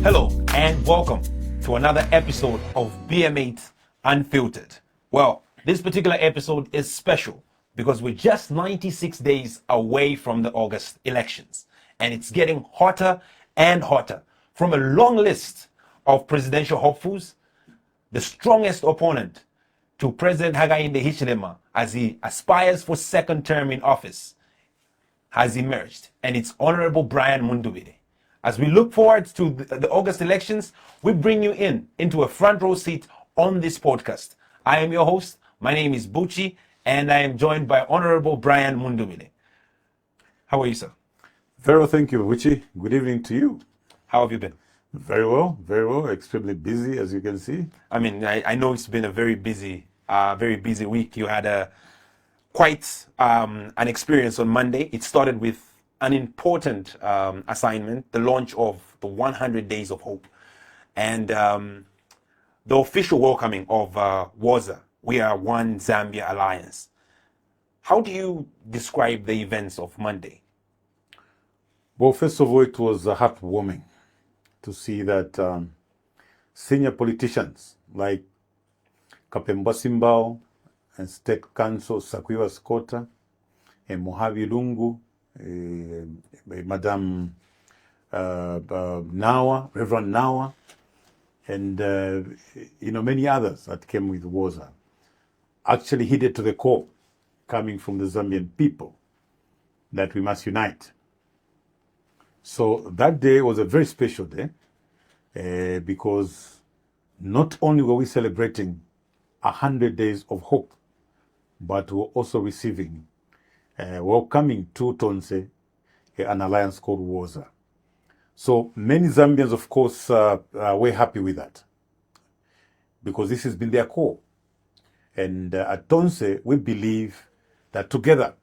Hello and welcome to another episode of BM8 Unfiltered. Well, this particular episode is special because we're just 96 days away from the August elections, and it's getting hotter and hotter. From a long list of presidential hopefuls, the strongest opponent to President Hakainde Hichilema as he aspires for second term in office has emerged, and it's Honorable Brian Mundubile. As we look forward to the August elections, we bring you into a front row seat on this podcast. I am your host. My name is Buchi, and I am joined by Honorable Brian Mundubile. How are you, sir? Very well, thank you, Buchi. Good evening to you. How have you been? Very well. Extremely busy, as you can see. I mean, I know it's been a very busy week. You had quite an experience on Monday. It started with an important assignment, the launch of the 100 Days of Hope, and the official welcoming of WAZA, We Are One Zambia Alliance. How do you describe the events of Monday? Well, first of all, it was heartwarming to see that senior politicians like Kapemba Simbao and State Council Sakwiwa Skota and Mojave Lungu, Madam Nawa, Reverend Nawa, and many others that came with WAZA, actually hit it to the core, coming from the Zambian people, that we must unite. So that day was a very special day because not only were we celebrating 100 days of hope, but we're also receiving welcoming to Tonse an alliance called WAZA. So many Zambians, of course, were happy with that because this has been their core. And at Tonse, we believe that together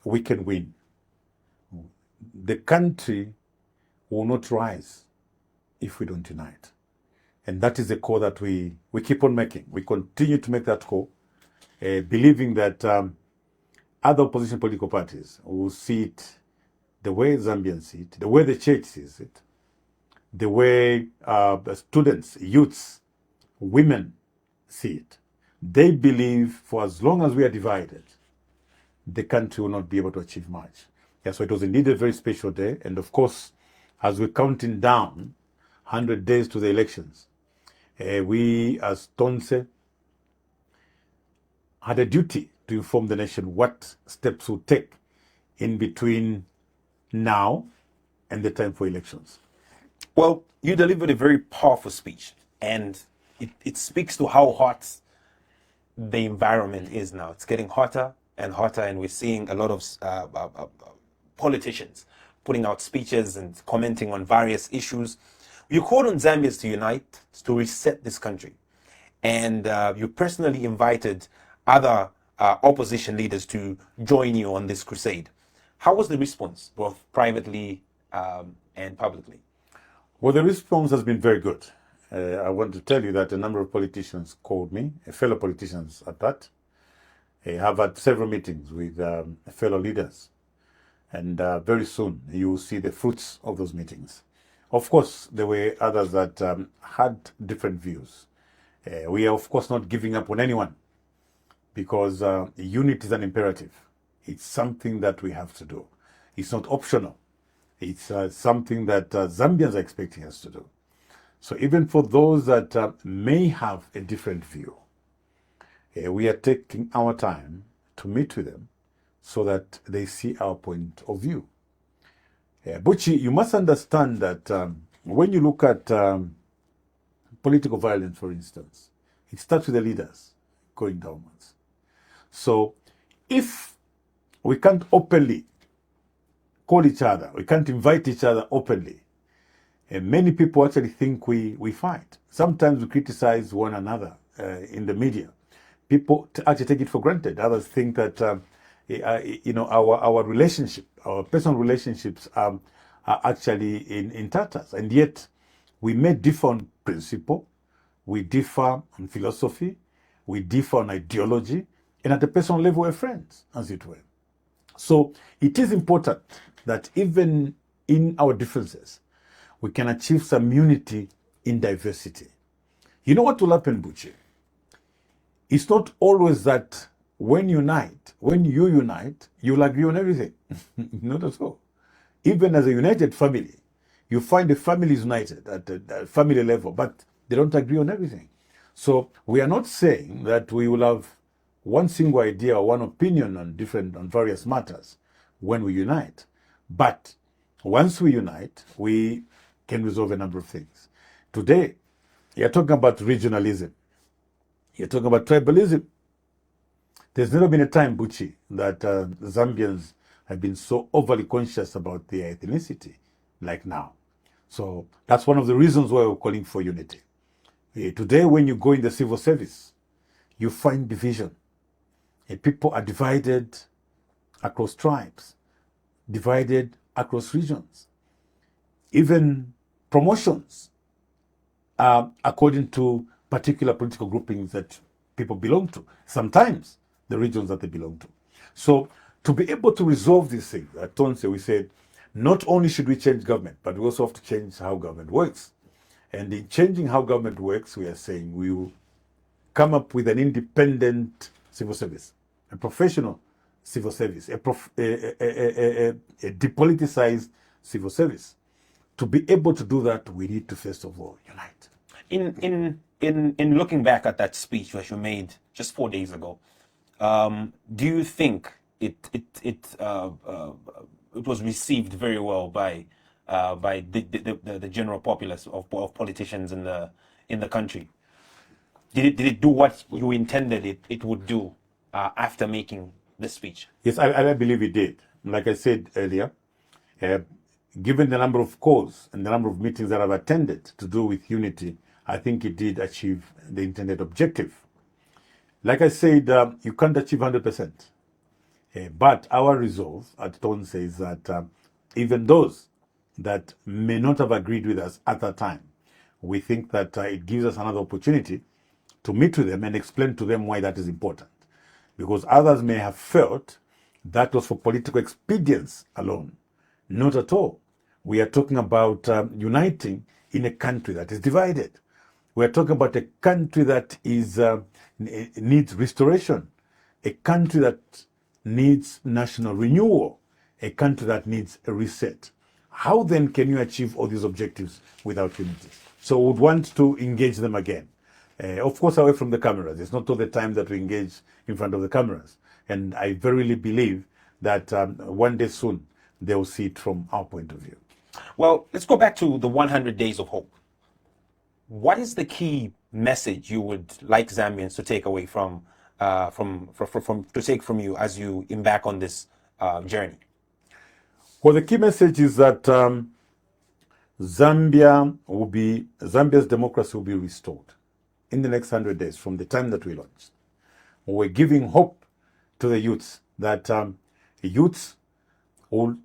we can win. The country will not rise if we don't unite. And that is the core that we keep on making. We continue to make that core, believing that other opposition political parties will see it the way Zambians see it, the way the church sees it, the way the students, youths, women see it. They believe for as long as we are divided, the country will not be able to achieve much. Yeah, so it was indeed a very special day. And of course, as we're counting down 100 days to the elections, we as Tonse had a duty to inform the nation what steps we'll take in between now and the time for elections. Well, you delivered a very powerful speech, and it speaks to how hot the environment is now. It's getting hotter and hotter, and we're seeing a lot of politicians putting out speeches and commenting on various issues. You called on Zambians to unite, to reset this country, and you personally invited other opposition leaders to join you on this crusade. How was the response, both privately and publicly? Well, the response has been very good. I want to tell you that a number of politicians called me, fellow politicians at that. I have had several meetings with fellow leaders, and very soon you will see the fruits of those meetings. Of course, there were others that had different views. We are, of course, not giving up on anyone, because unity is an imperative. It's something that we have to do. It's not optional. It's something that Zambians are expecting us to do. So even for those that may have a different view, we are taking our time to meet with them so that they see our point of view. Buchi, you must understand that when you look at political violence, for instance, it starts with the leaders going downwards. So if we can't openly call each other, we can't invite each other openly, and many people actually think we fight. Sometimes we criticize one another in the media. People actually take it for granted. Others think that our relationship, our personal relationships are actually in tatters. And yet we may differ on principle, we differ on philosophy, we differ on ideology, and at the personal level we're friends, as it were. So it is important that even in our differences, we can achieve some unity in diversity. You know what will happen, Buchi? It's not always that when you unite, you'll agree on everything. Not at all. Even as a united family, you find the family is united at the family level, but they don't agree on everything. So we are not saying that we will have one single idea or one opinion on various matters when we unite. But once we unite, we can resolve a number of things. Today, you're talking about regionalism. You're talking about tribalism. There's never been a time, Buchi, that Zambians have been so overly conscious about their ethnicity like now. So that's one of the reasons why we're calling for unity. Today, when you go in the civil service, you find division. People are divided across tribes, divided across regions. Even promotions are according to particular political groupings that people belong to, sometimes the regions that they belong to. So to be able to resolve these things, at Tonse we said, not only should we change government, but we also have to change how government works. And in changing how government works, we are saying we will come up with an independent civil service, a professional civil service, a depoliticized civil service. To be able to do that, we need to first of all unite. In looking back at that speech that you made just 4 days ago, do you think it was received very well by the general populace of politicians in the country? Did it do what you intended it would do after making the speech? Yes, I believe it did. Like I said earlier, given the number of calls and the number of meetings that I've attended to do with unity, I think it did achieve the intended objective. Like I said, you can't achieve 100%. But our resolve at Tonse is that even those that may not have agreed with us at that time, we think that it gives us another opportunity to meet with them and explain to them why that is important. Because others may have felt that was for political expedience alone. Not at all. We are talking about uniting in a country that is divided. We are talking about a country that needs restoration, a country that needs national renewal, a country that needs a reset. How then can you achieve all these objectives without unity? So we would want to engage them again. Of course, away from the cameras. It's not all the time that we engage in front of the cameras. And I verily believe that one day soon, they will see it from our point of view. Well, let's go back to the 100 days of hope. What is the key message you would like Zambians to take away from you as you embark on this journey? Well, the key message is that Zambia's democracy will be restored in the next 100 days from the time that we launched. We're giving hope to the youths that youths will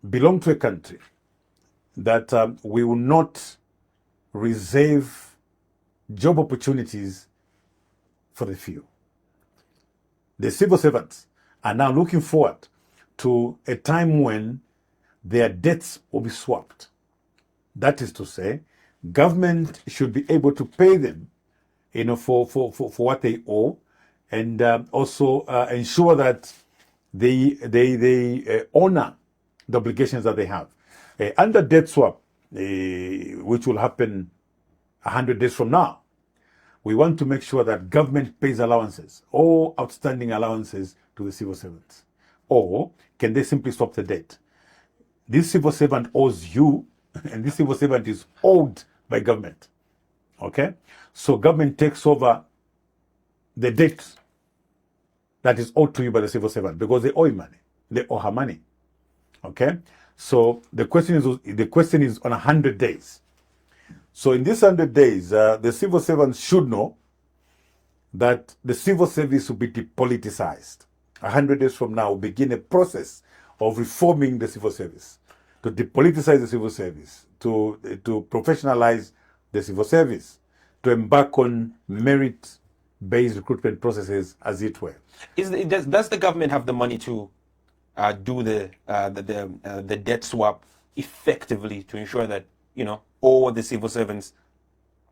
belong to a country that we will not reserve job opportunities for the few. The civil servants are now looking forward to a time when their debts will be swapped. That is to say, government should be able to pay them, for what they owe, and also ensure that they honor the obligations that they have. Under debt swap, which will happen 100 days from now, we want to make sure that government pays allowances, all outstanding allowances to the civil servants. Or can they simply stop the debt? This civil servant owes you, and this civil servant is owed by government. Okay? So government takes over the debt that is owed to you by the civil servant because they owe you money. They owe her money. Okay? So the question is on 100 days. So in these 100 days, the civil servants should know that the civil service will be depoliticized. 100 days from now, we'll begin a process of reforming the civil service, to depoliticize the civil service, to professionalize the civil service, to embark on merit-based recruitment processes, as it were. Does the government have the money to do the debt swap effectively to ensure that all the civil servants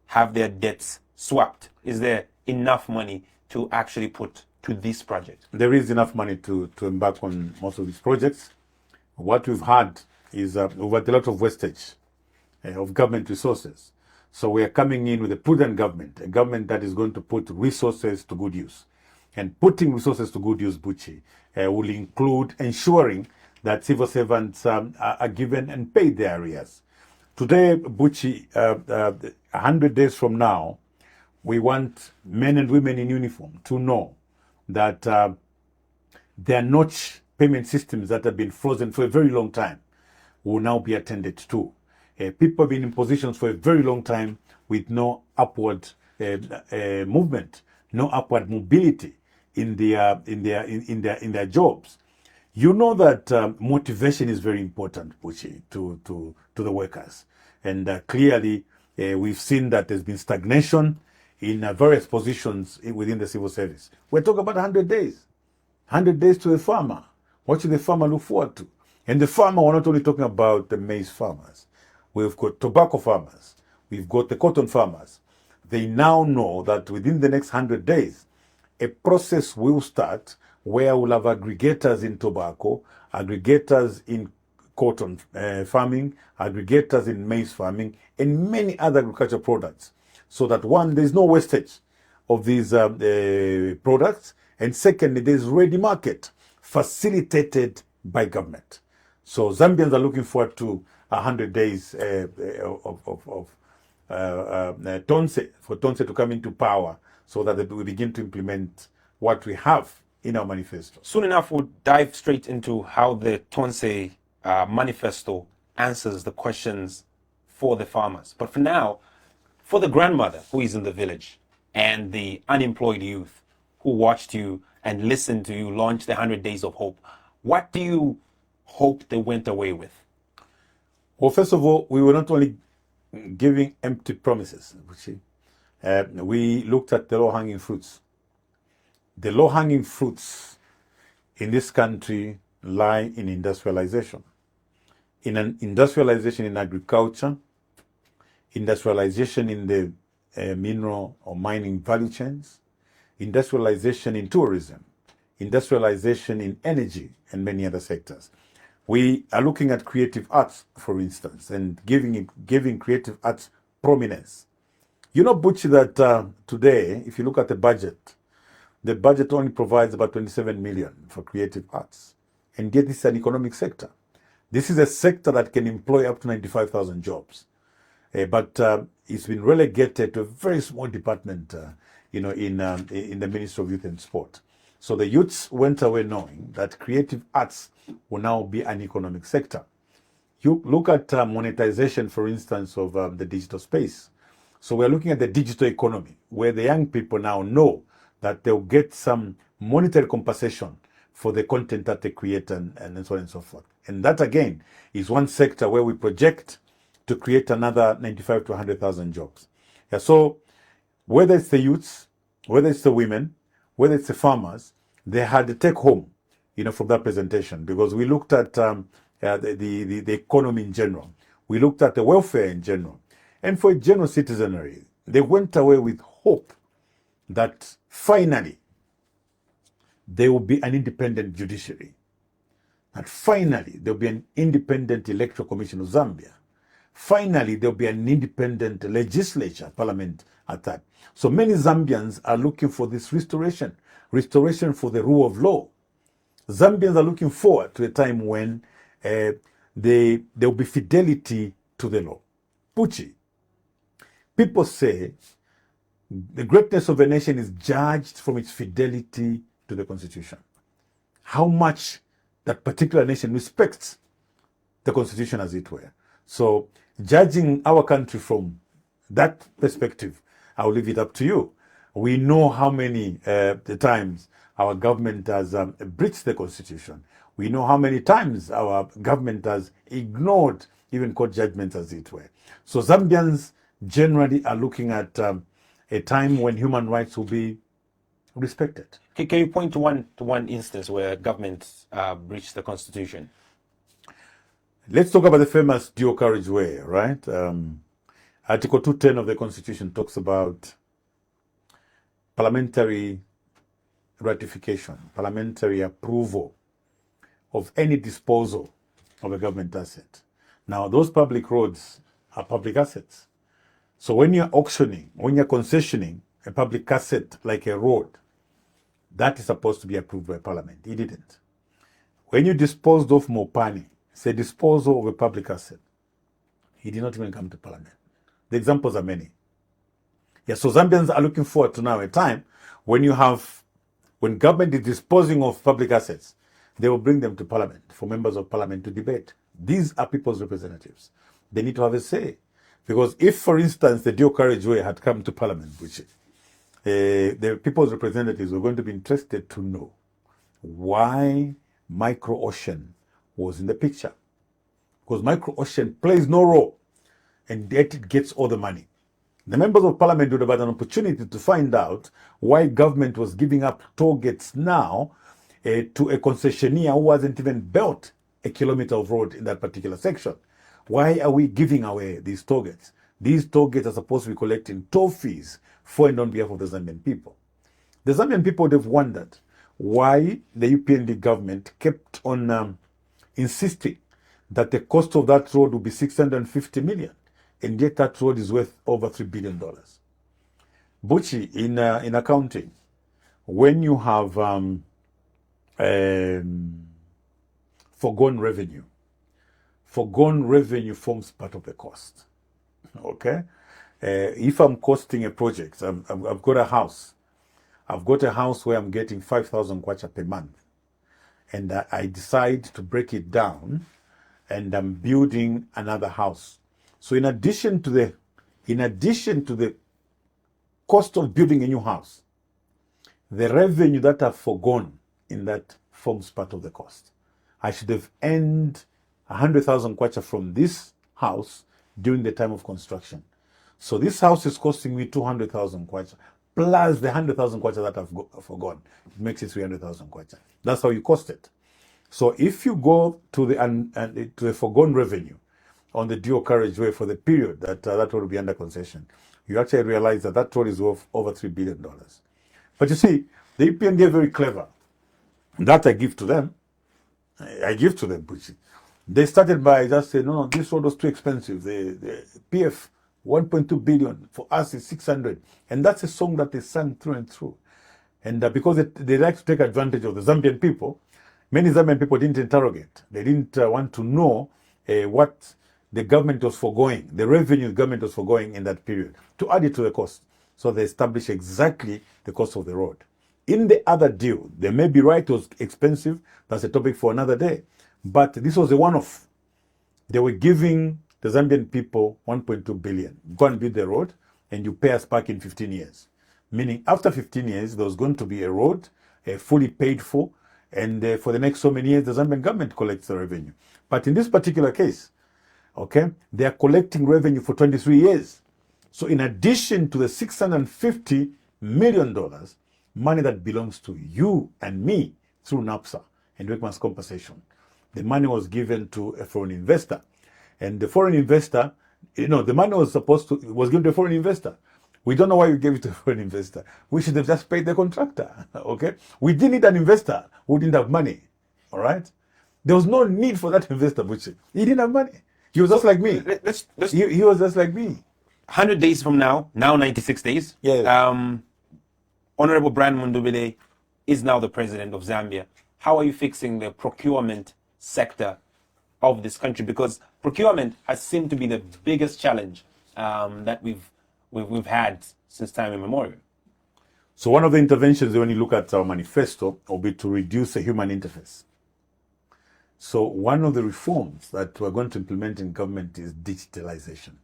have their debts swapped? Is there enough money to actually put to this project? There is enough money to embark on most of these projects. What we've had is we've had a lot of wastage of government resources. So we are coming in with a prudent government, a government that is going to put resources to good use. And putting resources to good use, Buchi, will include ensuring that civil servants are given and paid their arrears. Today, Buchi, 100 days from now, we want men and women in uniform to know that their notch payment systems that have been frozen for a very long time will now be attended to. People have been in positions for a very long time with no upward movement, no upward mobility in their jobs. You know that motivation is very important, Puchi, to the workers, and clearly we've seen that there's been stagnation in various positions within the civil service. We're talking about 100 days. 100 days to the farmer. What should the farmer look forward to? And the farmer, we're not only talking about the maize farmers. We've got tobacco farmers. We've got the cotton farmers. They now know that within the next 100 days, a process will start where we'll have aggregators in tobacco, aggregators in cotton farming, aggregators in maize farming, and many other agricultural products. So that one, there's no wastage of these products, and secondly, there's ready market facilitated by government. So Zambians are looking forward to 100 days of Tonse, for Tonse to come into power so that we begin to implement what we have in our manifesto. Soon enough, we'll dive straight into how the Tonse manifesto answers the questions for the farmers. But for now, for the grandmother who is in the village and the unemployed youth who watched you and listened to you launch the 100 Days of Hope, what do you hope they went away with? Well, first of all, we were not only giving empty promises. We looked at the low-hanging fruits. The low-hanging fruits in this country lie in industrialization. In an industrialization in agriculture, industrialization in the mineral or mining value chains, industrialization in tourism, industrialization in energy, and many other sectors. We are looking at creative arts, for instance, and giving creative arts prominence. You know, Butch, that today, if you look at the budget only provides about 27 million for creative arts. And yet this is an economic sector. This is a sector that can employ up to 95,000 jobs. But it's been relegated to a very small department, in the Ministry of Youth and Sport. So the youths went away knowing that creative arts will now be an economic sector. You look at monetization, for instance, of the digital space. So we're looking at the digital economy, where the young people now know that they'll get some monetary compensation for the content that they create and so on and so forth. And that, again, is one sector where we project to create another 95 to 100,000 jobs. Yeah, so whether it's the youths, whether it's the women, whether it's the farmers, they had the take home, from that presentation, because we looked at the economy in general. We looked at the welfare in general. And for a general citizenry, they went away with hope that finally there will be an independent judiciary. That finally there will be an independent electoral commission of Zambia. Finally, there will be an independent legislature, parliament at that. So many Zambians are looking for this restoration for the rule of law. Zambians are looking forward to a time when there will be fidelity to the law. Puchi, people say the greatness of a nation is judged from its fidelity to the Constitution. How much that particular nation respects the Constitution, as it were. So judging our country from that perspective, I'll leave it up to you. We know how many times our government has breached the Constitution. We know how many times our government has ignored even court judgments, as it were. So Zambians generally are looking at a time when human rights will be respected. Can you point to one instance where government breached the Constitution? Let's talk about the famous dual carriageway, right? Article 210 of the Constitution talks about parliamentary ratification, parliamentary approval of any disposal of a government asset. Now, those public roads are public assets. So when you're auctioning, when you're concessioning a public asset like a road, that is supposed to be approved by Parliament. It didn't. When you disposed of Mopani, it's a disposal of a public asset. He did not even come to Parliament. The examples are many. Yeah, so Zambians are looking forward to now a time when government is disposing of public assets, they will bring them to Parliament for members of Parliament to debate. These are people's representatives. They need to have a say. Because if, for instance, the dual carriageway had come to Parliament, which the people's representatives were going to be interested to know why Micro Ocean was in the picture. Because Micro Ocean plays no role, and yet it gets all the money. The members of Parliament would have had an opportunity to find out why government was giving up toll gates now to a concessionaire who hasn't even built a kilometer of road in that particular section. Why are we giving away these toll gates? These toll gates are supposed to be collecting toll fees for and on behalf of the Zambian people. The Zambian people would have wondered why the UPND government kept on insisting that the cost of that road would be 650 million, and yet that road is worth over $3 billion. Buchi, in accounting, when you have foregone revenue forms part of the cost. Okay? If I'm costing a project, I've got a house. I've got a house where I'm getting 5,000 kwacha per month. And I decide to break it down and I'm building another house. So in addition to the cost of building a new house, the revenue that I've foregone in that forms part of the cost. I should have earned 100,000 kwacha from this house during the time of construction. So this house is costing me 200,000 kwacha plus the 100,000 kwacha that I've forgone. It makes it 300,000 kwacha. That's how you cost it. So if you go to the foregone revenue on the dual carriageway for the period that road will be under concession, you actually realize that that road is worth over $3 billion. But you see, the EPND are very clever. That I give to them. Buchi. They started by just saying, no, this road was too expensive. The PF, 1.2 billion. For us, it's 600. And that's a song that they sang through and through. And because they like to take advantage of the Zambian people, many Zambian people didn't interrogate. They didn't want to know what the government was foregoing, the revenue the government was foregoing in that period, to add it to the cost. So they established exactly the cost of the road. In the other deal, they may be right, it was expensive. That's a topic for another day. But this was a one-off. They were giving the Zambian people 1.2 billion. Go and build the road, and you pay us back in 15 years. Meaning, after 15 years, there was going to be a road, fully paid for, and for the next so many years, the Zambian government collects the revenue. But in this particular case, okay, they are collecting revenue for 23 years. So in addition to the $650 million, money that belongs to you and me through NAPSA and Workman's Compensation, the money was given to a foreign investor. And the foreign investor, the money was given to a foreign investor. We don't know why we gave it to a foreign investor. We should have just paid the contractor, okay? We didn't need an investor who didn't have money, all right? There was no need for that investor, Buchi. He didn't have money. He was just like me. He was just like me. 100 days from now 96 days. Yeah. Honorable Brian Mundubile is now the president of Zambia. How are you fixing the procurement sector of this country? Because procurement has seemed to be the biggest challenge that we've had since time immemorial. So one of the interventions when you look at our manifesto will be to reduce the human interface. So one of the reforms that we're going to implement in government is digitalization.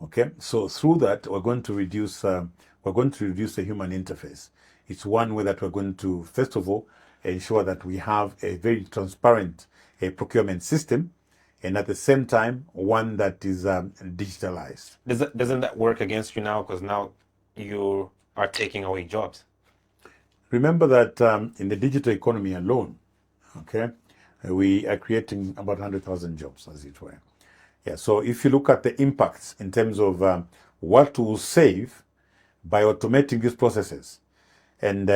Okay, so through that we're going to reduce the human interface. It's one way that we're going to, first of all, ensure that we have a very transparent procurement system, and at the same time one that is digitalized. Doesn't that work against you now, because now you are taking away jobs? Remember that in the digital economy alone, okay, we are creating about 100,000 jobs, as it were. Yeah, so if you look at the impacts in terms of what will save by automating these processes, and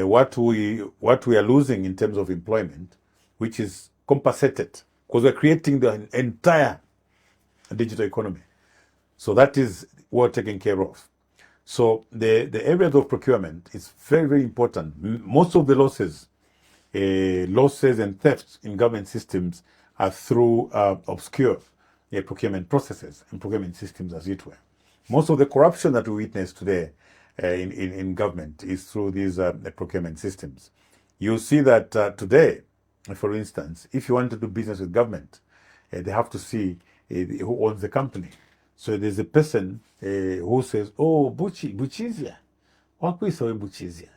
what we are losing in terms of employment, which is compensated because we're creating the entire digital economy. So that is what we're taking care of. So the areas of procurement is very, very important. Most of the losses and thefts in government systems are through obscure procurement processes and procurement systems, as it were. Most of the corruption that we witness today in government is through these procurement systems. You see that today, for instance, if you want to do business with government, they have to see who owns the company. So there's a person who says, "Oh, Buchizia, what we saw Buchizia,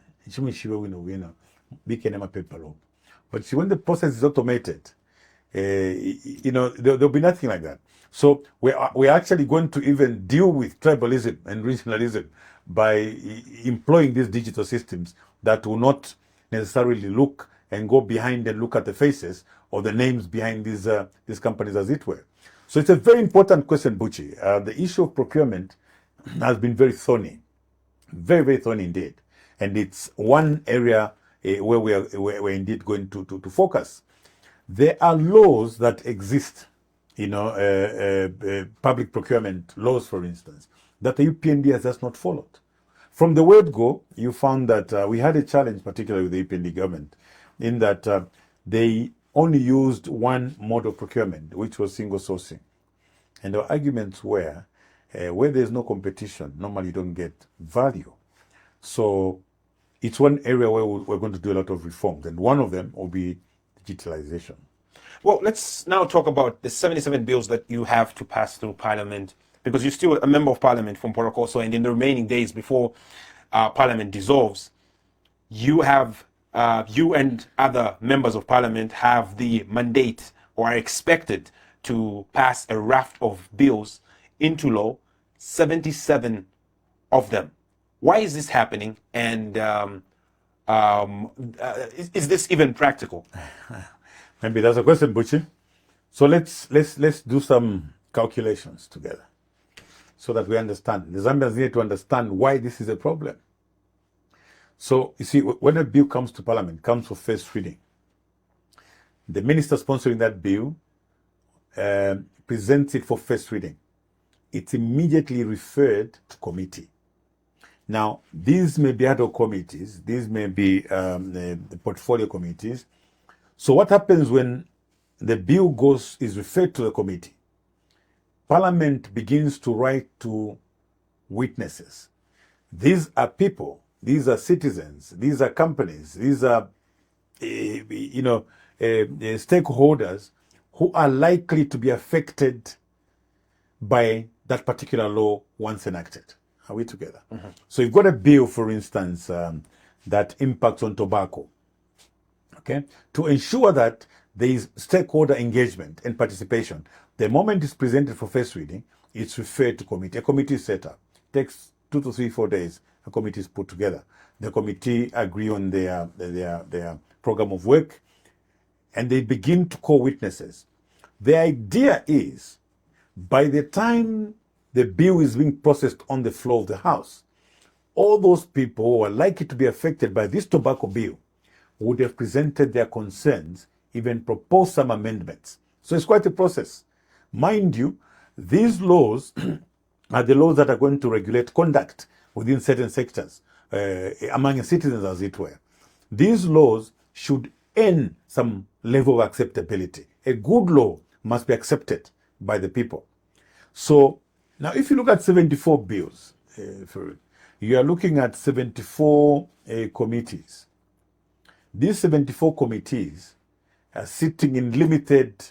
but see, when the process is automated, there'll be nothing like that. So we're actually going to even deal with tribalism and regionalism by employing these digital systems that will not necessarily look and go behind and look at the faces or the names behind these companies, as it were. So it's a very important question, Buchi. The issue of procurement has been very thorny, very, very thorny indeed. And it's one area where we're indeed going to focus. There are laws that exist, public procurement laws, for instance, that the UPND has just not followed. From the word go, you found that we had a challenge, particularly with the UPND government, in that they only used one mode of procurement, which was single sourcing. And our arguments were, where there's no competition, normally you don't get value. So it's one area where we're going to do a lot of reforms, and one of them will be digitalization. Well, let's now talk about the 77 bills that you have to pass through Parliament, because you're still a member of Parliament from Port Harcourt, and in the remaining days before Parliament dissolves, you and other members of Parliament have the mandate or are expected to pass a raft of bills into law, 77 of them. Why is this happening? And is this even practical? Maybe that's a question, Buchi. So let's do some calculations together so that we understand. The Zambians need to understand why this is a problem. So you see, when a bill comes to Parliament, comes for first reading, the minister sponsoring that bill presents it for first reading. It's immediately referred to committee. Now, these may be ad hoc committees, these may be the portfolio committees. So what happens when the bill is referred to the committee? Parliament begins to write to witnesses. These are people, these are citizens, these are companies, these are stakeholders who are likely to be affected by that particular law once enacted. Are we together? Mm-hmm. So you've got a bill, for instance, that impacts on tobacco. Okay, to ensure that there is stakeholder engagement and participation, the moment it's presented for first reading, it's referred to committee. A committee is set up. It takes 2 to 3, 4 days. A committee is put together. The committee agree on their program of work, and they begin to call witnesses. The idea is, by the time the bill is being processed on the floor of the House, all those people who are likely to be affected by this tobacco bill would have presented their concerns, even proposed some amendments. So it's quite a process. Mind you, these laws are the laws that are going to regulate conduct within certain sectors, among citizens, as it were. These laws should earn some level of acceptability. A good law must be accepted by the people. So now if you look at 74 bills, you are looking at 74 committees. These 74 committees are sitting in limited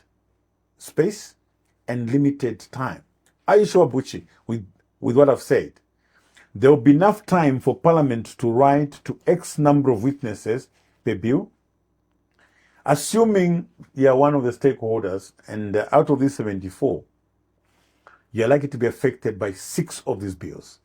space and limited time. Are you sure, Buchi, with what I've said? There will be enough time for Parliament to write to X number of witnesses per bill, assuming you are one of the stakeholders, and out of these 74, you are likely to be affected by 6 of these bills.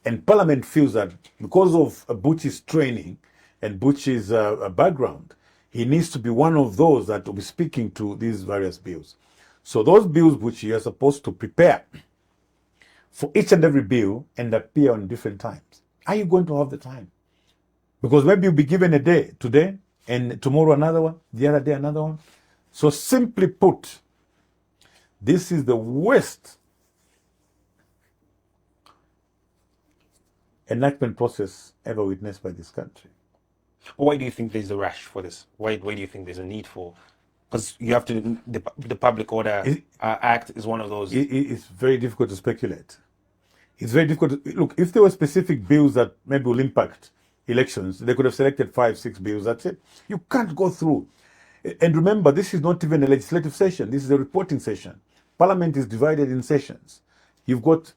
And Parliament feels that because of Buchi's training and Buchi's background, he needs to be one of those that will be speaking to these various bills. So those bills which you are supposed to prepare for each and every bill and appear on different times. Are you going to have the time? Because maybe you'll be given a day today and tomorrow another one, the other day another one. So simply put, this is the worst enactment process ever witnessed by this country. Why do you think there's a rush for this? Why do you think there's a need for? Because you have to. The Public Order Act is one of those. It's very difficult to speculate. It's very difficult to look. If there were specific bills that maybe will impact elections, they could have selected 5, 6 bills. That's it. You can't go through. And remember, this is not even a legislative session. This is a reporting session. Parliament is divided in sessions. You've got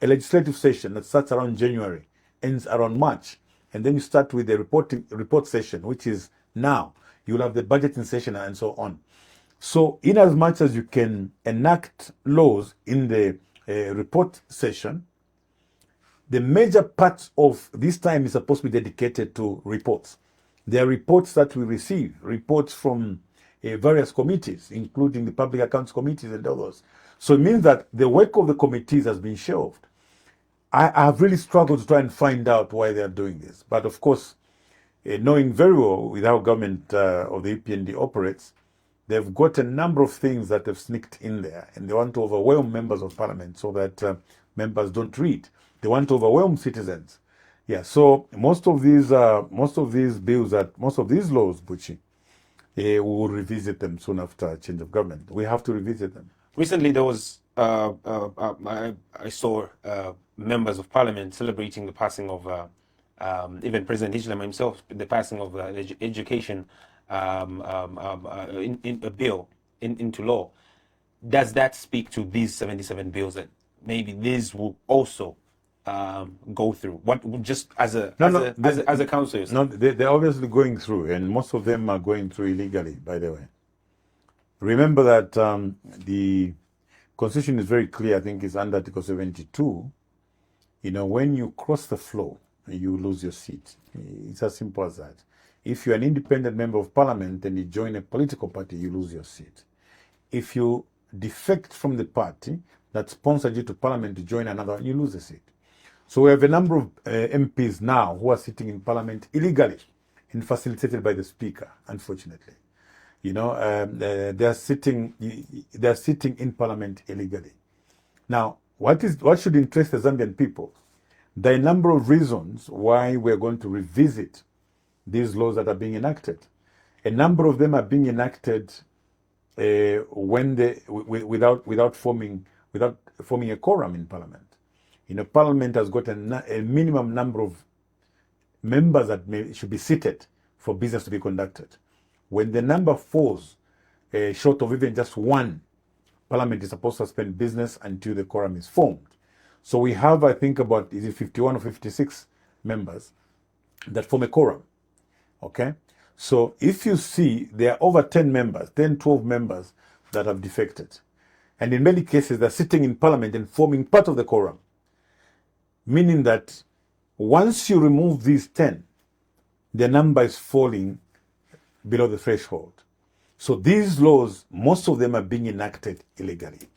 a legislative session that starts around January, ends around March, and then you start with the report session, which is now. You'll have the budgeting session and so on. So, in as much as you can enact laws in the report session, the major part of this time is supposed to be dedicated to reports. There are reports that we receive, reports from various committees, including the Public Accounts Committees and others. So it means that the work of the committees has been shelved. I have really struggled to try and find out why they are doing this. But of course, knowing very well with how government of the EPND operates, they've got a number of things that have sneaked in there, and they want to overwhelm members of parliament so that members don't read. They want to overwhelm citizens. Yeah, so most of these bills, most of these laws, Buchi, we will revisit them soon after change of government. We have to revisit them. Recently, there was I saw members of parliament celebrating the passing of even President Hichilema himself, the passing of the education in a bill into law. Does that speak to these 77 bills that maybe these will also go through? What just as a council? No, they're obviously going through, and most of them are going through illegally. By the way, remember that the Constitution is very clear. I think it's under Article 72. You know, when you cross the floor, you lose your seat. It's as simple as that. If you're an independent member of parliament and you join a political party, you lose your seat. If you defect from the party that sponsored you to parliament to join another one, you lose a seat. So we have a number of MPs now who are sitting in parliament illegally and facilitated by the speaker, unfortunately. You know, they are sitting in parliament illegally. Now, what should interest the Zambian people? There are a number of reasons why we're going to revisit these laws that are being enacted. A number of them are being enacted without forming a quorum in parliament. You know, parliament has got a minimum number of members that should be seated for business to be conducted. When the number falls short of even just one, parliament is supposed to suspend business until the quorum is formed. So we have, I think, about 51 or 56 members that form a quorum. Okay? So if you see there are over 10 members, 10, 12 members that have defected. And in many cases, they're sitting in parliament and forming part of the quorum. Meaning that once you remove these 10, the number is falling below the threshold. So these laws, most of them are being enacted illegally.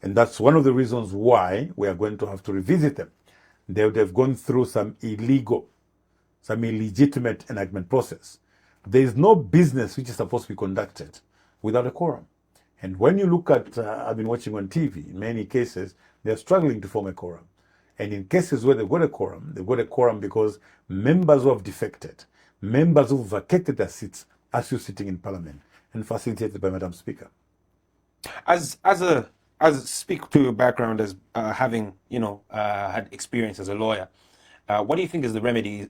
And that's one of the reasons why we are going to have to revisit them. They've gone through some illegitimate enactment process. There is no business which is supposed to be conducted without a quorum. And when you look at, I've been watching on TV, in many cases, they're struggling to form a quorum. And in cases where they've got a quorum because members who have defected, members who vacated their seats are still sitting in parliament and facilitated by Madam Speaker. As speak to your background as having had experience as a lawyer, what do you think is the remedy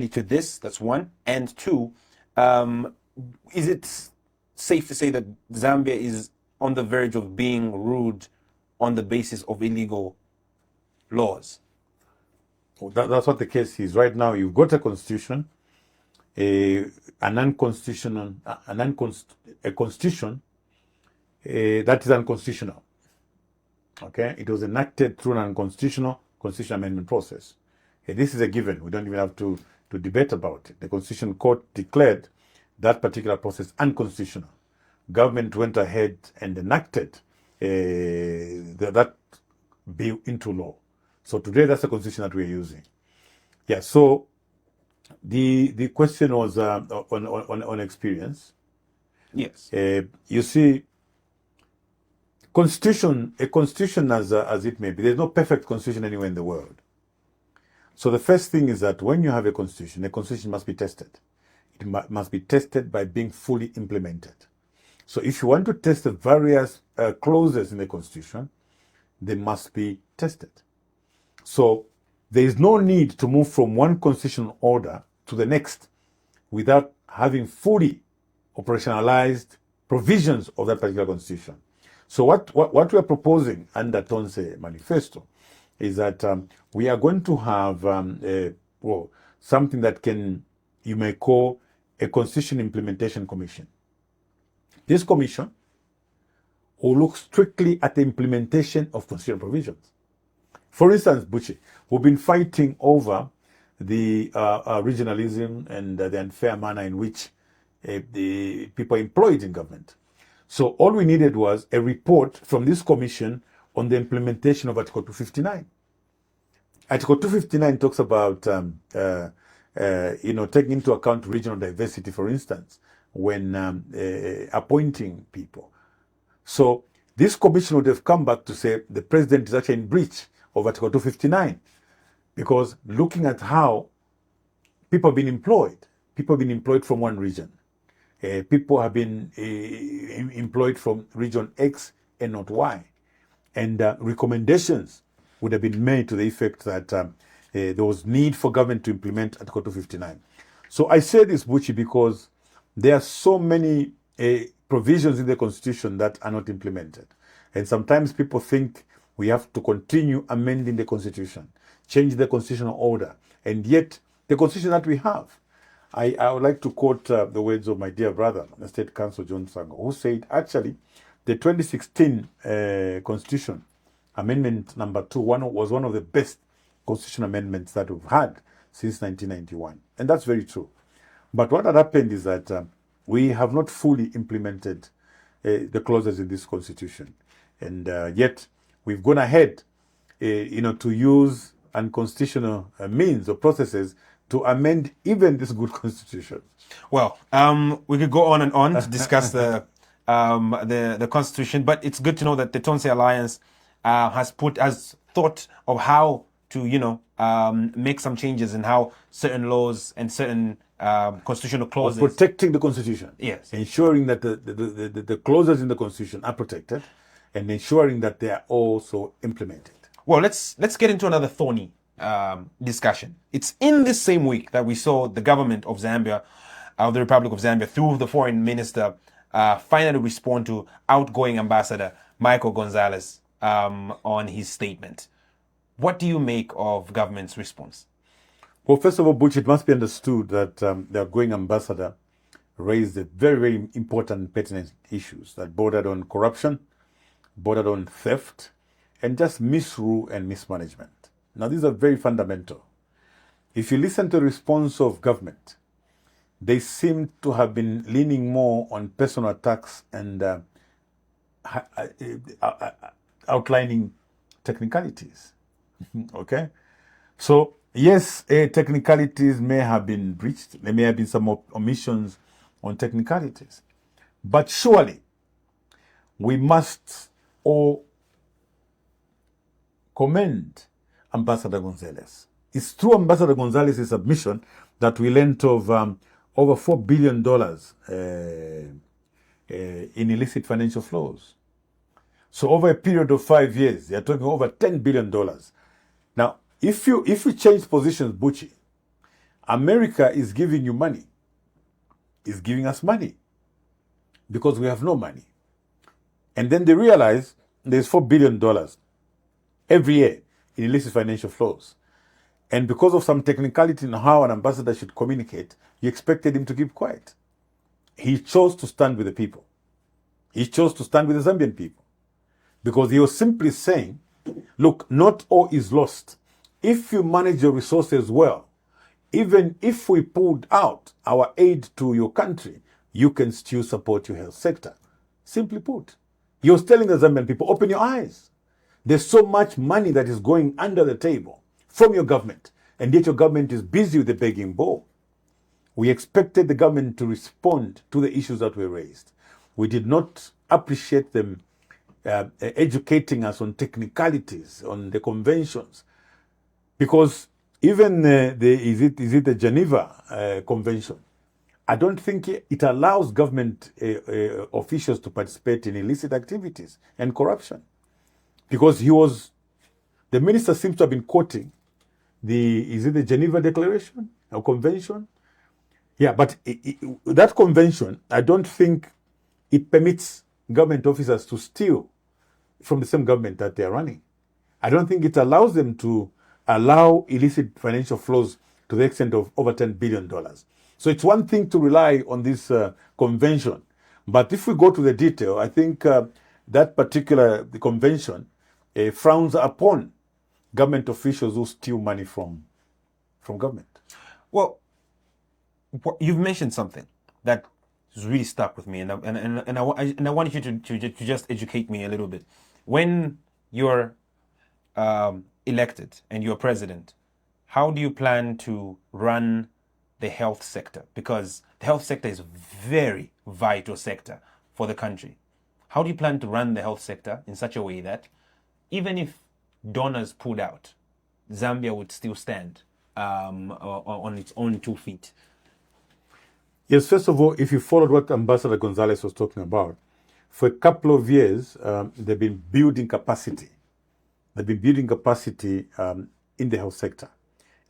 to this? That's one, and two, is it safe to say that Zambia is on the verge of being ruled on the basis of illegal laws? Well, that's what the case is. Right now, you've got a constitution, a constitution that is unconstitutional. Okay, it was enacted through an unconstitutional constitutional amendment process. This is a given. We don't even have to debate about it. The Constitution Court declared that particular process unconstitutional. Government went ahead and enacted that bill into law. So today, that's the constitution that we're using. Yeah. So the question was on experience. Yes. You see, a constitution as it may be, there's no perfect constitution anywhere in the world. So the first thing is that when you have a constitution must be tested. It must be tested by being fully implemented. So if you want to test the various clauses in the constitution, they must be tested. So there is no need to move from one constitutional order to the next without having fully operationalized provisions of that particular constitution. So what we are proposing under Tonse Manifesto is that we are going to have something that you may call a Constitution Implementation Commission. This commission will look strictly at the implementation of constitutional provisions. For instance, Buchi, we've been fighting over the regionalism and the unfair manner in which the people employed in government. So all we needed was a report from this commission on the implementation of Article 259. Article 259 talks about taking into account regional diversity, for instance, when appointing people. So this commission would have come back to say the president is actually in breach of Article 259, because looking at how people have been employed from one region. People have been employed from region X and not Y. And recommendations would have been made to the effect that there was need for government to implement Article 259. So I say this, Buchi, because there are so many provisions in the Constitution that are not implemented. And sometimes people think we have to continue amending the Constitution, change the constitutional order. And yet, the Constitution that we have, I would like to quote the words of my dear brother, the State Counsel John Sango, who said, actually, the 2016 Constitution, Amendment number 2, was one of the best constitutional amendments that we've had since 1991. And that's very true. But what had happened is that we have not fully implemented the clauses in this Constitution. And yet, we've gone ahead, to use unconstitutional means or processes to amend even this good Constitution. Well, we could go on and on to discuss the Constitution, but it's good to know that the Tonse Alliance has thought of how to make some changes in how certain laws and certain constitutional clauses protecting the Constitution. Yes, ensuring that the clauses in the Constitution are protected, and ensuring that they are also implemented. Well, let's get into another thorny discussion. It's in this same week that we saw the government of Zambia, of the Republic of Zambia, through the foreign minister, finally respond to outgoing ambassador Michael Gonzalez on his statement. What do you make of government's response? Well, first of all, Butch, it must be understood that the outgoing ambassador raised very, very important and pertinent issues that bordered on corruption, bordered on theft, and just misrule and mismanagement. Now, these are very fundamental. If you listen to the response of government, they seem to have been leaning more on personal attacks and outlining technicalities. Okay? So, yes, technicalities may have been breached. There may have been some omissions on technicalities. But surely, we must all commend Ambassador Gonzalez. It's through Ambassador Gonzalez's submission that we lent of over $4 billion in illicit financial flows. So over a period of 5 years, they are talking over $10 billion. Now, if we change positions, Buchi, America is giving you money, is giving us money, because we have no money. And then they realize there's $4 billion every year in illicit financial flows. And because of some technicality in how an ambassador should communicate, you expected him to keep quiet. He chose to stand with the people. He chose to stand with the Zambian people. Because he was simply saying, look, not all is lost. If you manage your resources well, even if we pulled out our aid to your country, you can still support your health sector. Simply put, you're telling the Zambian people, open your eyes. There's so much money that is going under the table from your government, and yet your government is busy with the begging bowl. We expected the government to respond to the issues that were raised. We did not appreciate them educating us on technicalities, on the conventions, because even is it the Geneva Convention? I don't think it allows government officials to participate in illicit activities and corruption, because the minister seems to have been quoting the Geneva Declaration or Convention? Yeah, but that convention, I don't think it permits government officers to steal from the same government that they are running. I don't think it allows them to allow illicit financial flows to the extent of over $10 billion. So it's one thing to rely on this convention. But if we go to the detail, I think that particular convention frowns upon government officials who steal money from government. Well, you've mentioned something that has really stuck with me, and I want you to just educate me a little bit. When you're elected and you're president, how do you plan to run the health sector? Because the health sector is a very vital sector for the country. How do you plan to run the health sector in such a way that even if donors pulled out, Zambia would still stand on its own 2 feet? Yes, first of all, if you followed what Ambassador Gonzalez was talking about, for a couple of years, they've been building capacity. They've been building capacity in the health sector.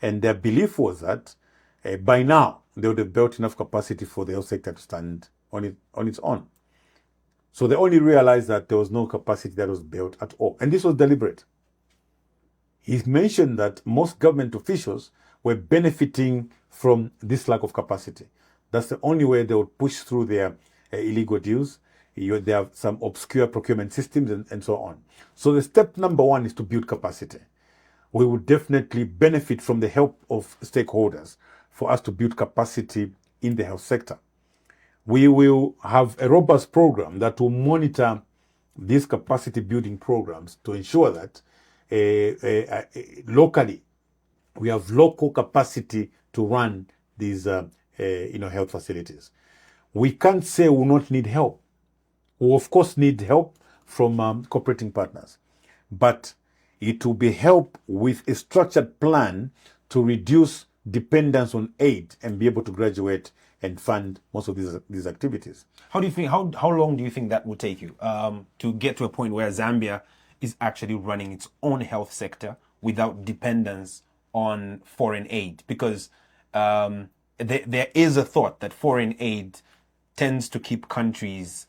And their belief was that by now, they would have built enough capacity for the health sector to stand on its own. So they only realized that there was no capacity that was built at all. And this was deliberate. He mentioned that most government officials were benefiting from this lack of capacity. That's the only way they would push through their illegal deals. They have some obscure procurement systems and so on. So the step number one is to build capacity. We would definitely benefit from the help of stakeholders for us to build capacity in the health sector. We will have a robust program that will monitor these capacity building programs to ensure that locally we have local capacity to run these health facilities. We can't say we will not need help. We of course need help from cooperating partners, but it will be help with a structured plan to reduce dependence on aid and be able to graduate and fund most of these activities. How do you think? How long do you think that will take you to get to a point where Zambia is actually running its own health sector without dependence on foreign aid? Because there is a thought that foreign aid tends to keep countries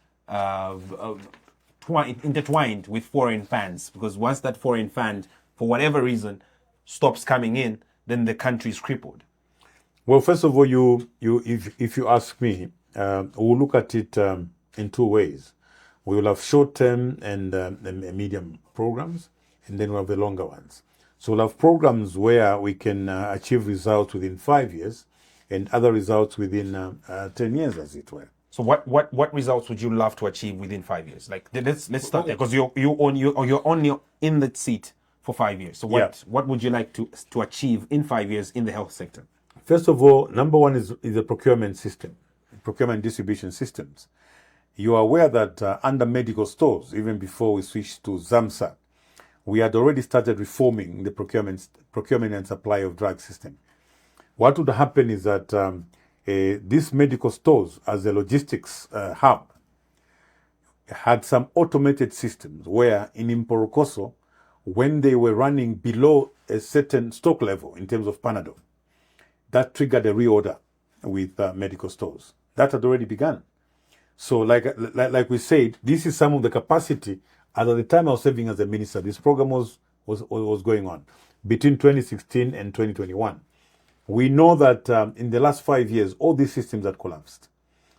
intertwined with foreign funds, because once that foreign fund, for whatever reason, stops coming in, then the country is crippled. Well, first of all, if you ask me, we'll look at it in two ways. We will have short-term and medium programs, and then we'll have the longer ones. So we'll have programs where we can achieve results within 5 years, and other results within 10 years, as it were. So what results would you love to achieve within 5 years? Like let's start there, because you're only in the seat for 5 years. So what would you like to achieve in 5 years in the health sector? First of all, number one is the procurement system, procurement distribution systems. You are aware that under medical stores, even before we switched to ZAMSA, we had already started reforming the procurement and supply of drug system. What would happen is that these medical stores, as a logistics hub, had some automated systems where in Imporokoso, when they were running below a certain stock level in terms of Panadol, that triggered a reorder with medical stores. That had already begun. So like we said, this is some of the capacity. At the time I was serving as a minister, this program was going on between 2016 and 2021. We know that in the last 5 years, all these systems had collapsed.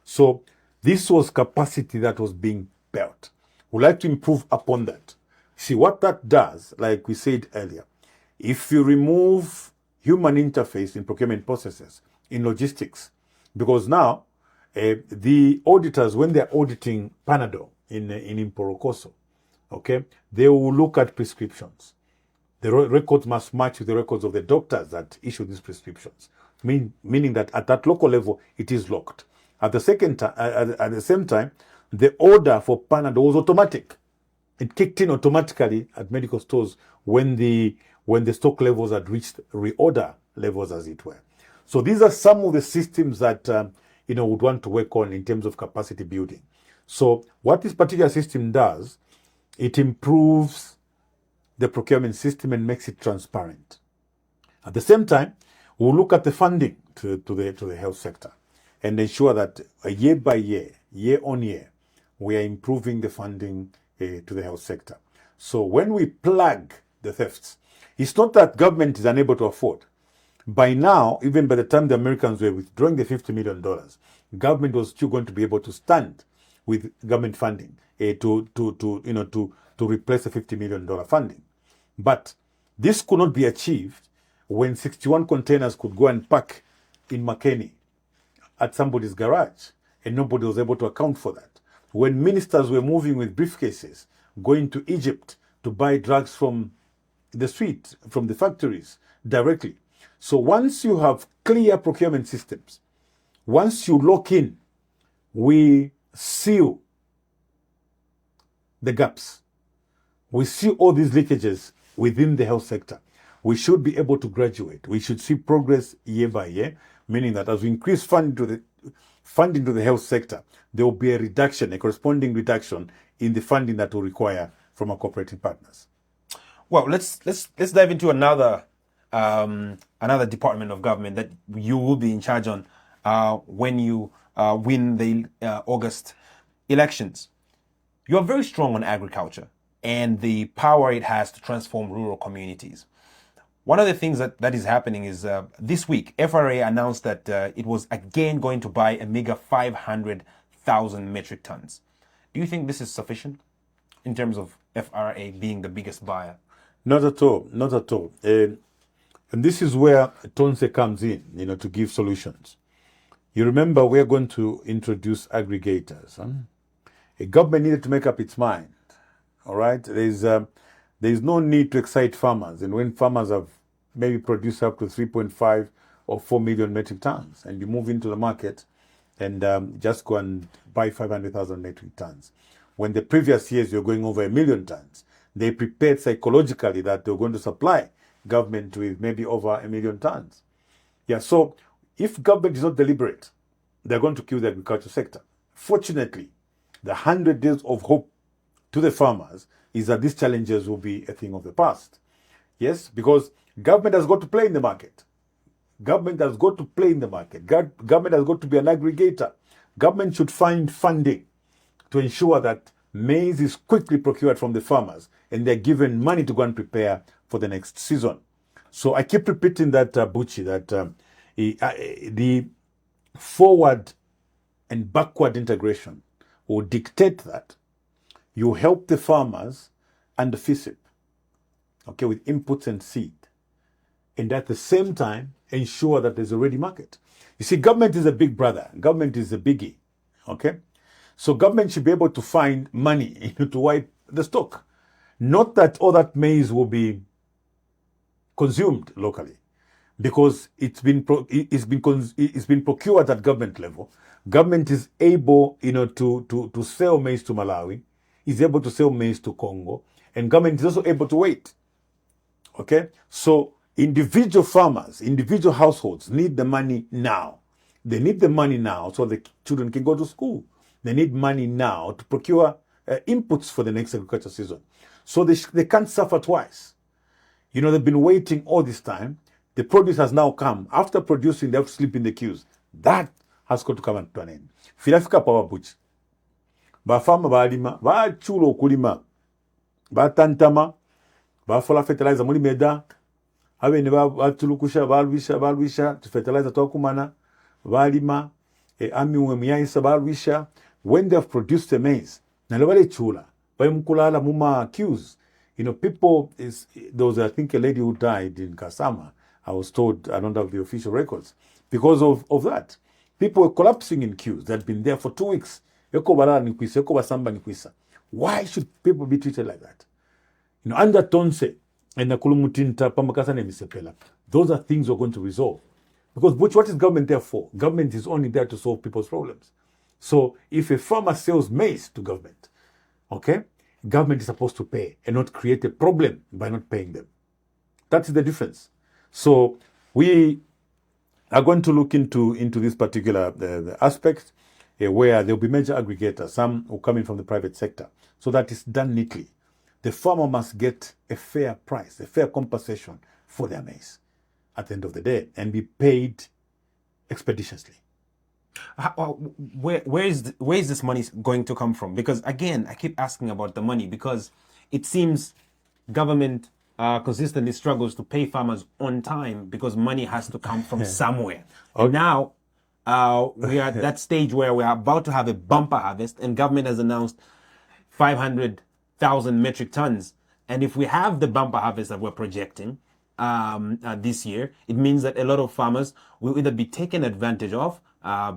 So this was capacity that was being built. We'd like to improve upon that. See, what that does, like we said earlier, if you remove human interface in procurement processes, in logistics, because now The auditors, when they're auditing Panadol in Imporokoso, okay, they will look at prescriptions. The records must match with the records of the doctors that issue these prescriptions, meaning that at that local level, it is locked. At the same time, the order for Panadol was automatic. It kicked in automatically at medical stores when the stock levels had reached reorder levels, as it were. So these are some of the systems that would want to work on in terms of capacity building. So what this particular system does, it improves the procurement system and makes it transparent. At the same time, we'll look at the funding to the health sector and ensure that year by year, year on year, we are improving the funding to the health sector. So when we plug the thefts, it's not that government is unable to afford. By now, even by the time the Americans were withdrawing the $50 million, government was still going to be able to stand with government funding to replace the $50 million funding. But this could not be achieved when 61 containers could go and park in Makeni at somebody's garage, and nobody was able to account for that. When ministers were moving with briefcases, going to Egypt to buy drugs from the street, from the factories directly. So once you have clear procurement systems, once you lock in, we seal the gaps. We see all these leakages within the health sector. We should be able to graduate. We should see progress year by year, meaning that as we increase funding to the health sector, there will be a corresponding reduction in the funding that will require from our cooperating partners. Well, let's dive into another department of government that you will be in charge on when you win the August elections. You are very strong on agriculture and the power it has to transform rural communities. One of the things that is happening is this week, FRA announced that it was again going to buy a meager 500,000 metric tons. Do you think this is sufficient in terms of FRA being the biggest buyer? Not at all, not at all. And this is where Tonse comes in, to give solutions. You remember we're going to introduce aggregators. A government needed to make up its mind. All right, there's no need to excite farmers, and when farmers have maybe produced up to 3.5 or 4 million metric tons, and you move into the market and just go and buy 500,000 metric tons, when the previous years you're going over 1 million tons, they prepared psychologically that they're going to supply government with maybe over 1 million tons. Yeah, so if government is not deliberate, they're going to kill the agriculture sector. Fortunately, the 100 days of hope to the farmers is that these challenges will be a thing of the past. Yes, because government has got to play in the market. Government has got to play in the market. Government has got to be an aggregator. Government should find funding to ensure that maize is quickly procured from the farmers and they're given money to go and prepare for the next season. So I keep repeating that, Bucci, that the forward and backward integration will dictate that you help the farmers and the FISIP, okay, with inputs and seed, and at the same time ensure that there's a ready market. You see, government is a big brother. Government is a biggie, okay? So government should be able to find money to wipe the stock. Not that all that maize will be consumed locally, because it's been procured at government level. Government is able, to sell maize to Malawi, is able to sell maize to Congo, and government is also able to wait. Okay, so individual farmers, individual households need the money now. They need the money now so the children can go to school. They need money now to procure inputs for the next agriculture season. So they can't suffer twice. They've been waiting all this time. The produce has now come. After producing, they have to sleep in the queues. That has got to come to an end. Filafika power buchi. Bafama balima, bachulo kulima, batantama, bafola fertilizer muri meda, abene batulukusha balwisha, fertilizer tokumana, balima, amiwe myaisa balwisha. When they have produced the maize, nalobale chula, bayumkulala muma queues. There was, I think, a lady who died in Kasama. I was told, I don't have the official records, because of that. People were collapsing in queues. They had been there for 2 weeks. Why should people be treated like that? Under Tonse and Nakulumutinta, Pamakasa and Misepela, those are things we're going to resolve. Because what is government there for? Government is only there to solve people's problems. So if a farmer sells maize to government, okay, government is supposed to pay and not create a problem by not paying them. That's the difference. So we are going to look into this particular aspect where there will be major aggregators, some will come in from the private sector. So that is done neatly. The farmer must get a fair price, a fair compensation for their maize at the end of the day and be paid expeditiously. Where is this money going to come from? Because again, I keep asking about the money because it seems government consistently struggles to pay farmers on time because money has to come from somewhere. Okay. And now we are at that stage where we are about to have a bumper harvest and government has announced 500,000 metric tons. And if we have the bumper harvest that we're projecting this year, it means that a lot of farmers will either be taken advantage of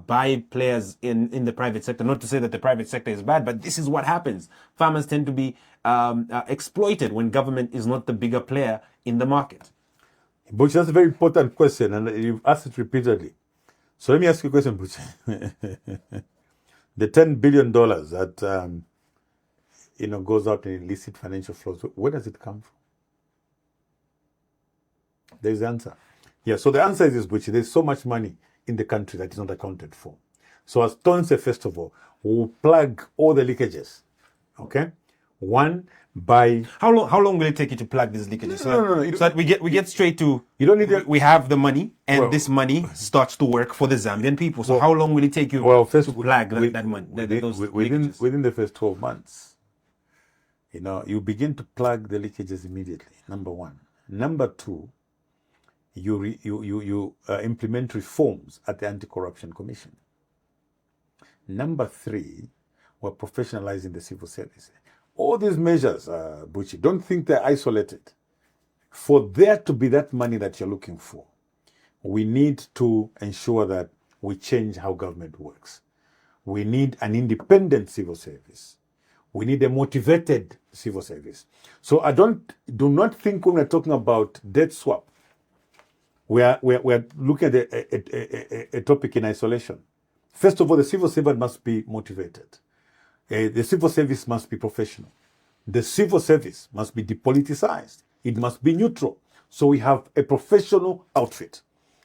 by players in the private sector. Not to say that the private sector is bad, but this is what happens. Farmers tend to be exploited when government is not the bigger player in the market. Butch, that's a very important question, and you've asked it repeatedly. So let me ask you a question, Butch. The $10 billion that goes out in illicit financial flows, where does it come from? There's the answer. Yeah, so the answer is this, Butch. There's so much money in the country that is not accounted for. So as Tonse, first of all, we'll plug all the leakages. Okay? One, by... How long will it take you to plug these leakages? No. So that we get straight to... You don't need... We have the money, and this money starts to work for the Zambian people. So how long will it take you to plug that money? Within the first 12 months, you begin to plug the leakages immediately, number one. Number two, you implement reforms at the Anti-Corruption Commission. Number three, we're professionalizing the civil service. All these measures, Buchi, don't think they're isolated. For there to be that money that you're looking for, we need to ensure that we change how government works. We need an independent civil service. We need a motivated civil service. So do not think when we're talking about debt swap, we're looking at a topic in isolation. First of all, the civil servant must be motivated. The civil service must be professional. The civil service must be depoliticized. It must be neutral. So we have a professional outfit.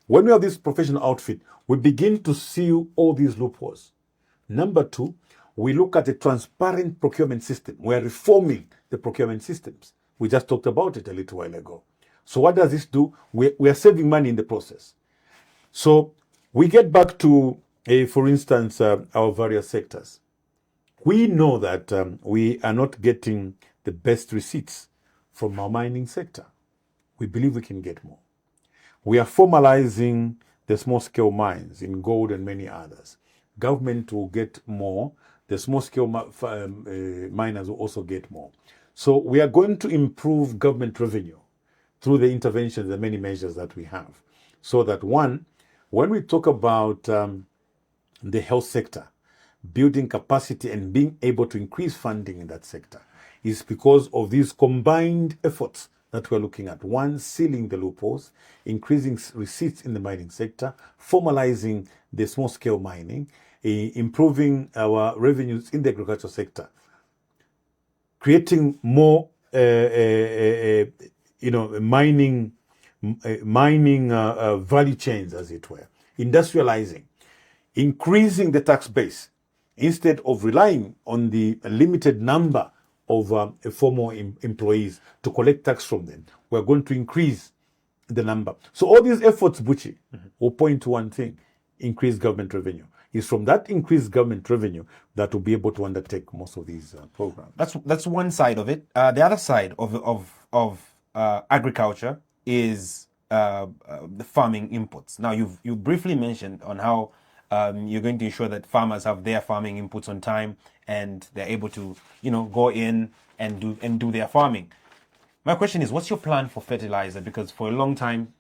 When we have this professional outfit, we begin to see all these loopholes. Number two, we look at a transparent procurement system. We are reforming the procurement systems. We just talked about it a little while ago. So what does this do? We are saving money in the process. So we get back to, for instance, our various sectors. We know that we are not getting the best receipts from our mining sector. We believe we can get more. We are formalizing the small-scale mines in gold and many others. Government will get more. The small-scale miners will also get more. So we are going to improve government revenue through the interventions and many measures that we have. So that one, when we talk about the health sector, building capacity and being able to increase funding in that sector is because of these combined efforts that we're looking at. One, sealing the loopholes, increasing receipts in the mining sector, formalizing the small-scale mining, improving our revenues in the agricultural sector, creating more mining value chains, as it were, industrializing, increasing the tax base. Instead of relying on the limited number of formal employees to collect tax from them, we're going to increase the number. So all these efforts, Buchi, will point to one thing: increased government revenue. It's from that increased government revenue that will be able to undertake most of these programs. That's one side of it. The other side of agriculture is the farming inputs. Now, you briefly mentioned on how you're going to ensure that farmers have their farming inputs on time and they're able to, go in and do their farming. My question is, what's your plan for fertilizer? Because for a long time,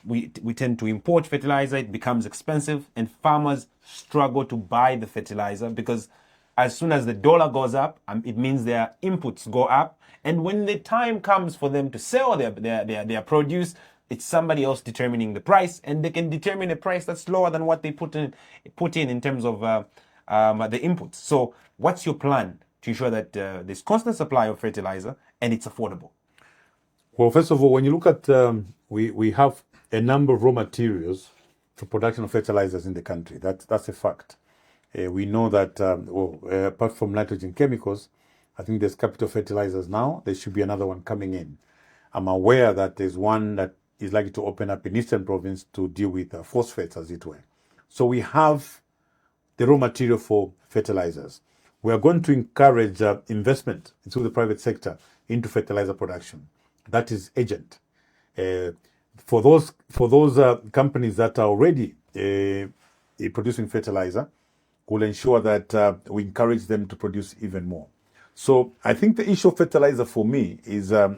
we tend to import fertilizer. It becomes expensive, and farmers struggle to buy the fertilizer because as soon as the dollar goes up, it means their inputs go up. And when the time comes for them to sell their produce, it's somebody else determining the price, and they can determine a price that's lower than what they put in terms of the inputs. So, what's your plan to ensure that there's constant supply of fertilizer and it's affordable? Well, first of all, when you look at, we have a number of raw materials for production of fertilizers in the country. That's a fact. We know that, apart from nitrogen chemicals, I think there's capital fertilizers now. There should be another one coming in. I'm aware that there's one that is likely to open up in Eastern Province to deal with phosphates, as it were. So we have the raw material for fertilizers. We are going to encourage investment through the private sector into fertilizer production. That is urgent. For those companies that are already producing fertilizer, we'll ensure that we encourage them to produce even more. So I think the issue of fertilizer for me is more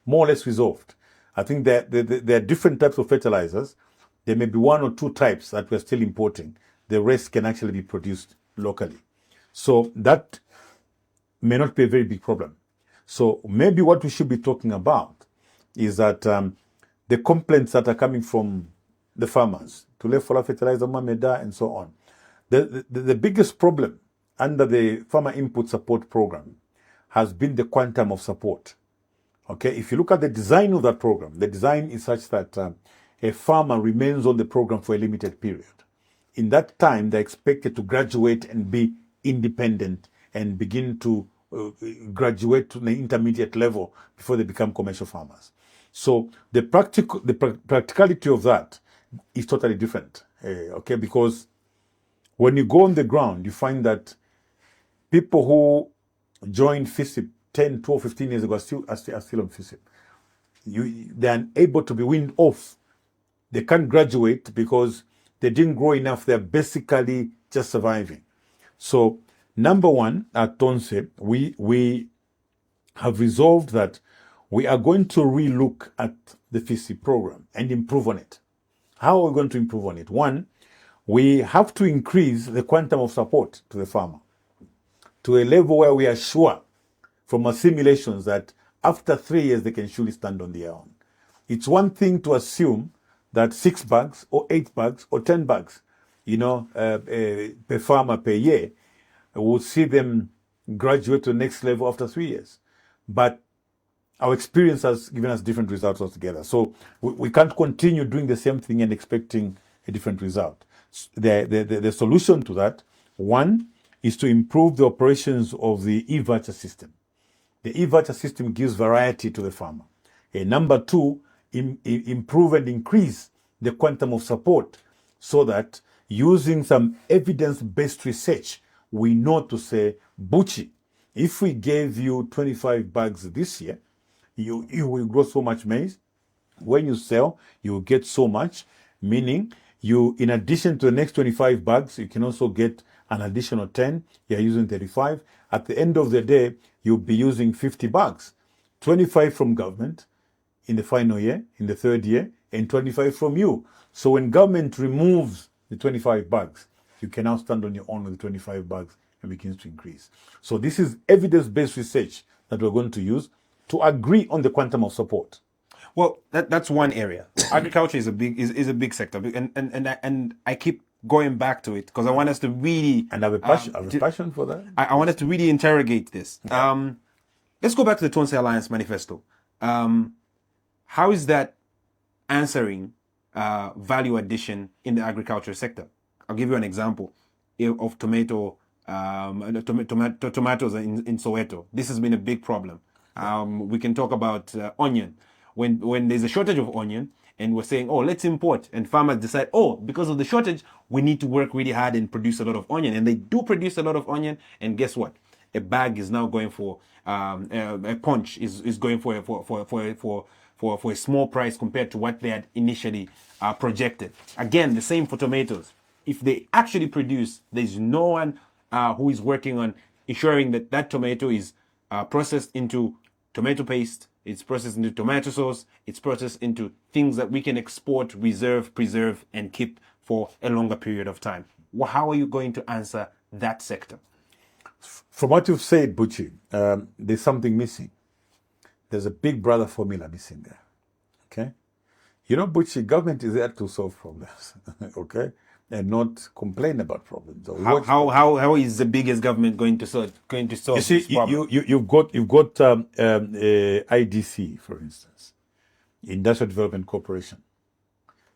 or less resolved. I think that there are different types of fertilizers. There may be one or two types that we're still importing. The rest can actually be produced locally. So that may not be a very big problem. So maybe what we should be talking about is that the complaints that are coming from the farmers, to for fertilizer, mameda, and so on. The biggest problem under the Farmer Input Support Program has been the quantum of support. Okay, if you look at the design of that program, the design is such that a farmer remains on the program for a limited period. In that time, they're expected to graduate and be independent and begin to graduate to the intermediate level before they become commercial farmers. So the practicality of that is totally different. Okay, because when you go on the ground, you find that people who joined FISIP 10, 12, 15 years ago are still on FISIP. They're unable to be weaned off. They can't graduate because they didn't grow enough. They're basically just surviving. So number one, at Tonse, we have resolved that we are going to relook at the FISIP program and improve on it. How are we going to improve on it? One, we have to increase the quantum of support to the farmer to a level where we are sure from our simulations that after 3 years they can surely stand on their own. It's one thing to assume that 6 bags or 8 bags or 10 bags, per farmer per year, will see them graduate to the next level after 3 years. But our experience has given us different results altogether. So we can't continue doing the same thing and expecting a different result. The solution to that, one, is to improve the operations of the e-voucher system. The e-voucher system gives variety to the farmer. Number two, improve and increase the quantum of support so that using some evidence-based research, we know to say, Buchi, if we gave you 25 bags this year, you will grow so much maize. When you sell, you will get so much, meaning you, in addition to the next 25 bags, you can also get an additional 10. You're using 35. At the end of the day, you'll be using 50 bags, 25 from government in the final year, in the third year, and 25 from you. So when government removes the 25 bags, you can now stand on your own with the 25 bags and begins to increase. So this is evidence-based research that we're going to use to agree on the quantum of support. Well, that's one area. Agriculture is a big sector, and I keep going back to it because I want us to really and I have a passion for that. I want us to really interrogate this. Okay. Let's go back to the Tonse Alliance Manifesto. How is that answering value addition in the agriculture sector? I'll give you an example of tomatoes in Soweto. This has been a big problem. We can talk about onion. When there's a shortage of onion and we're saying, oh, let's import, and farmers decide, oh, because of the shortage, we need to work really hard and produce a lot of onion. And they do produce a lot of onion. And guess what? A bag is now going for, a punch is going for a small price compared to what they had initially projected. Again, the same for tomatoes. If they actually produce, there's no one who is working on ensuring that that tomato is processed into tomato paste, it's processed into tomato sauce, it's processed into things that we can export, reserve, preserve, and keep for a longer period of time. How are you going to answer that sector? From what you've said, Buchi, there's something missing. There's a big brother formula missing there. Okay? You know, Buchi, government is there to solve problems. Okay? And not complain about problems. How is the biggest government going to solve? You see, you've got IDC, for instance, Industrial Development Corporation.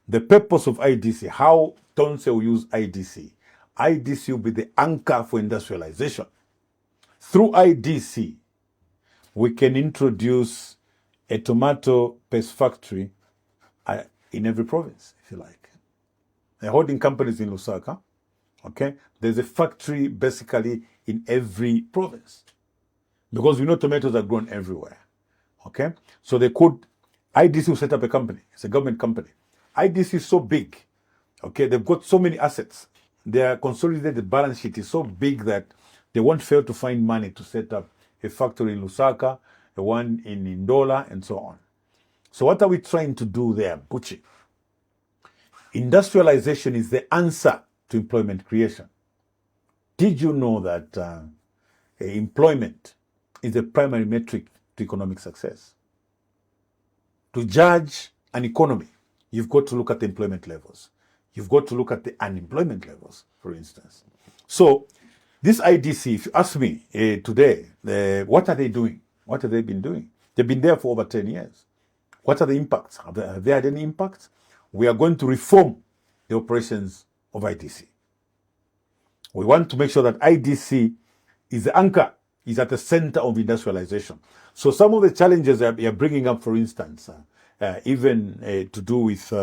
The purpose of IDC, how Tonse will use IDC. IDC will be the anchor for industrialization. Through IDC, we can introduce a tomato paste factory in every province, if you like. The holding companies in Lusaka, okay? There's a factory basically in every province because we know tomatoes are grown everywhere, okay? So IDC will set up a company. It's a government company. IDC is so big, okay? They've got so many assets. Their consolidated balance sheet is so big that they won't fail to find money to set up a factory in Lusaka, a one in Ndola, and so on. So what are we trying to do there, Buchi? Industrialization is the answer to employment creation. Did you know that employment is the primary metric to economic success? To judge an economy, you've got to look at the employment levels. You've got to look at the unemployment levels, for instance. So this IDC, if you ask me today, what are they doing? What have they been doing? They've been there for over 10 years. What are the impacts? Have they had any impacts? We are going to reform the operations of IDC. We want to make sure that IDC is the anchor, is at the center of industrialization. So some of the challenges that we are bringing up, for instance, even to do with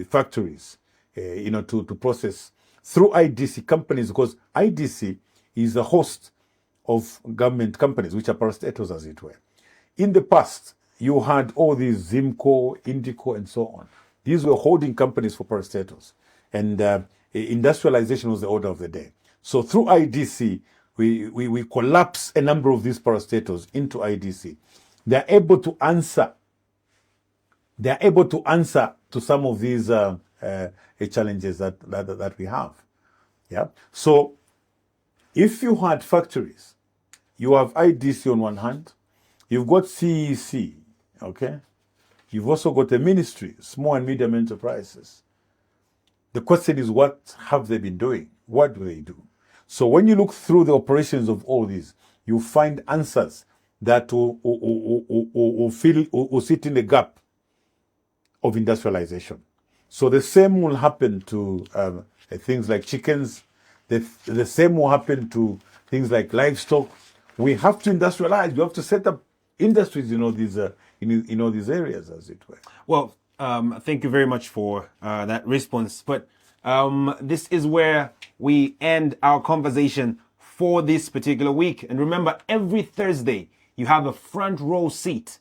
factories, to process through IDC companies, because IDC is the host of government companies, which are parastatals, as it were. In the past, you had all these Zimco, Indico, and so on. These were holding companies for parastatals. And industrialization was the order of the day. So through IDC, we collapse a number of these parastatals into IDC. They're able to answer to some of these challenges that we have. Yeah. So if you had factories, you have IDC on one hand, you've got CEC, okay? You've also got a ministry, small and medium enterprises. The question is, what have they been doing? What do they do? So when you look through the operations of all these, you find answers that will sit in the gap of industrialization. So the same will happen to things like chickens. The same will happen to things like livestock. We have to industrialize. We have to set up industries in all these areas, as it were. Well, thank you very much for that response. But this is where we end our conversation for this particular week. And remember, every Thursday, you have a front row seat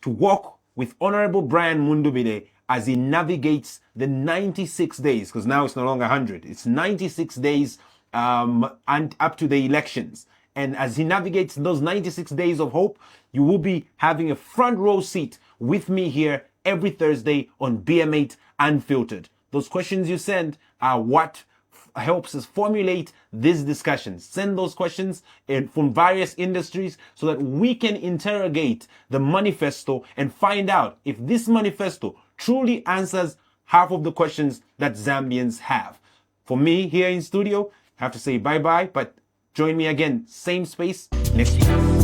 to walk with Honorable Brian Mundubile as he navigates the 96 days, because now it's no longer 100. It's 96 days and up to the elections. And as he navigates those 96 days of hope, you will be having a front row seat with me here every Thursday on BM8 Unfiltered. Those questions you send are what helps us formulate these discussions. Send those questions from various industries so that we can interrogate the manifesto and find out if this manifesto truly answers half of the questions that Zambians have. For me here in studio, I have to say bye-bye, but join me again, same space next week.